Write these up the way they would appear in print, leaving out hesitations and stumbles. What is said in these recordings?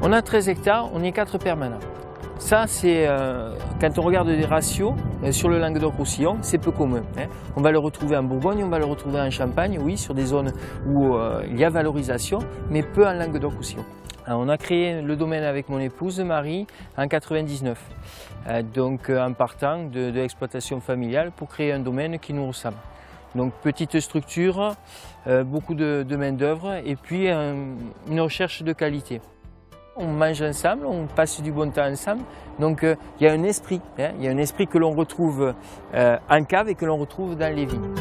On a 13 hectares, on est 4 permanents. Ça, c'est quand on regarde des ratios sur le Languedoc-Roussillon, c'est peu commun. Hein. On va le retrouver en Bourgogne, on va le retrouver en Champagne, oui, sur des zones où il y a valorisation, mais peu en Languedoc-Roussillon. On a créé le domaine avec mon épouse Marie en 1999, donc en partant de l'exploitation familiale pour créer un domaine qui nous ressemble. Donc petite structure, beaucoup de main d'œuvre et puis une recherche de qualité. On mange ensemble, on passe du bon temps ensemble, donc il y a un esprit, hein, il y a un esprit que l'on retrouve en cave et que l'on retrouve dans les vignes.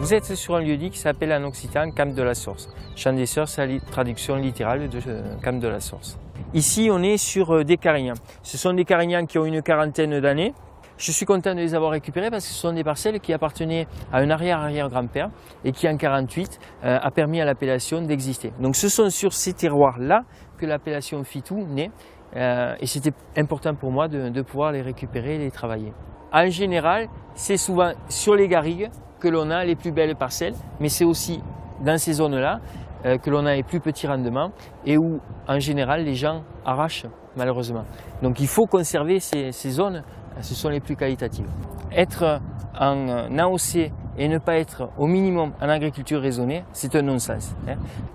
Vous êtes sur un lieu dit qui s'appelle en occitan Camp de la Sorce. Champ des Sœurs, c'est la traduction littérale de Camp de la Sorce. Ici, on est sur des carignans. Ce sont des carignans qui ont une quarantaine d'années. Je suis content de les avoir récupérés parce que ce sont des parcelles qui appartenaient à un arrière-arrière-grand-père et qui en 1948 a permis à l'appellation d'exister. Donc ce sont sur ces terroirs-là que l'appellation Fitou naît et c'était important pour moi de pouvoir les récupérer et les travailler. En général, c'est souvent sur les garrigues que l'on a les plus belles parcelles, mais c'est aussi dans ces zones-là que l'on a les plus petits rendements et où en général les gens arrachent malheureusement. Donc il faut conserver ces zones. Ce sont les plus qualitatives. Être en AOC et ne pas être au minimum en agriculture raisonnée, c'est un non-sens.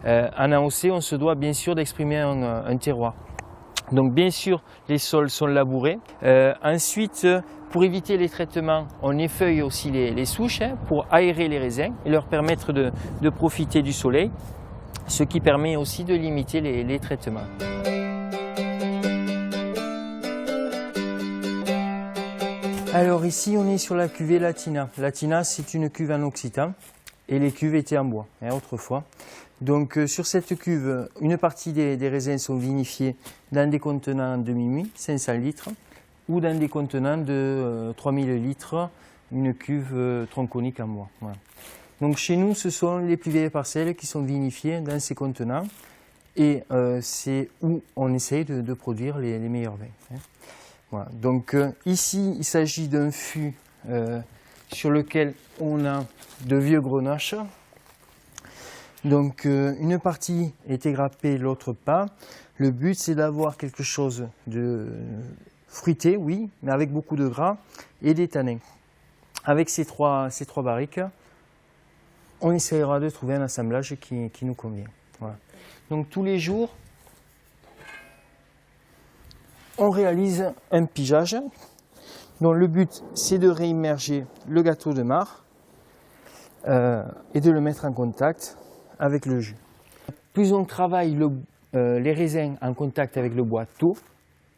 En AOC, on se doit bien sûr d'exprimer un terroir. Donc bien sûr, les sols sont labourés. Ensuite, pour éviter les traitements, on effeuille aussi les souches pour aérer les raisins et leur permettre de profiter du soleil, ce qui permet aussi de limiter les traitements. Alors ici on est sur la cuvée Latina. Latina c'est une cuve en occitan et les cuves étaient en bois autrefois. Donc sur cette cuve, une partie des raisins sont vinifiés dans des contenants demi-muit, 500 litres, ou dans des contenants de 3000 litres, une cuve tronconique en bois. Voilà. Donc chez nous ce sont les plus vieilles parcelles qui sont vinifiées dans ces contenants et c'est où on essaye de produire les meilleurs vins. Voilà. Donc ici, il s'agit d'un fût sur lequel on a de vieux grenaches. Donc une partie est égrappée, l'autre pas. Le but, c'est d'avoir quelque chose de fruité, oui, mais avec beaucoup de gras et des tanins. Avec ces trois barriques, on essaiera de trouver un assemblage qui nous convient. Voilà. Donc tous les jours, on réalise un pigeage dont le but c'est de réimmerger le gâteau de marc et de le mettre en contact avec le jus. Plus on travaille les raisins en contact avec le bois tôt,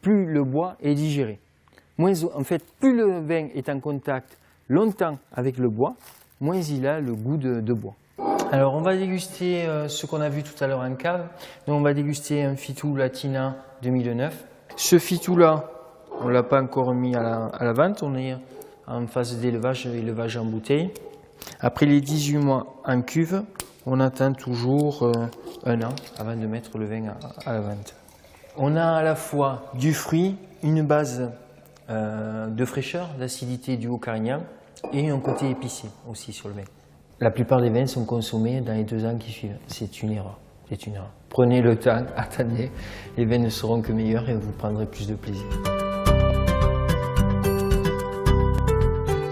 plus le bois est digéré. En fait, plus le vin est en contact longtemps avec le bois, moins il a le goût de bois. Alors on va déguster ce qu'on a vu tout à l'heure en cave. Donc, on va déguster un Fitou Latina 2009. Ce Fitou-là, on ne l'a pas encore mis à la vente, on est en phase d'élevage en bouteille. Après les 18 mois en cuve, on attend toujours un an avant de mettre le vin à la vente. On a à la fois du fruit, une base de fraîcheur, d'acidité du haut-carignan et un côté épicé aussi sur le vin. La plupart des vins sont consommés dans les 2 ans qui suivent, c'est une erreur. Prenez le temps, attendez, les vins ne seront que meilleurs et vous prendrez plus de plaisir.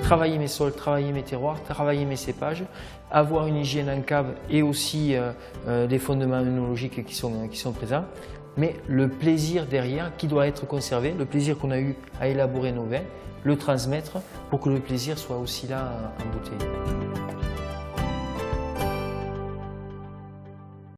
Travailler mes sols, travailler mes terroirs, travailler mes cépages, avoir une hygiène en cave et aussi des fondements œnologiques qui sont présents, mais le plaisir derrière qui doit être conservé, le plaisir qu'on a eu à élaborer nos vins, le transmettre pour que le plaisir soit aussi là en bouteille.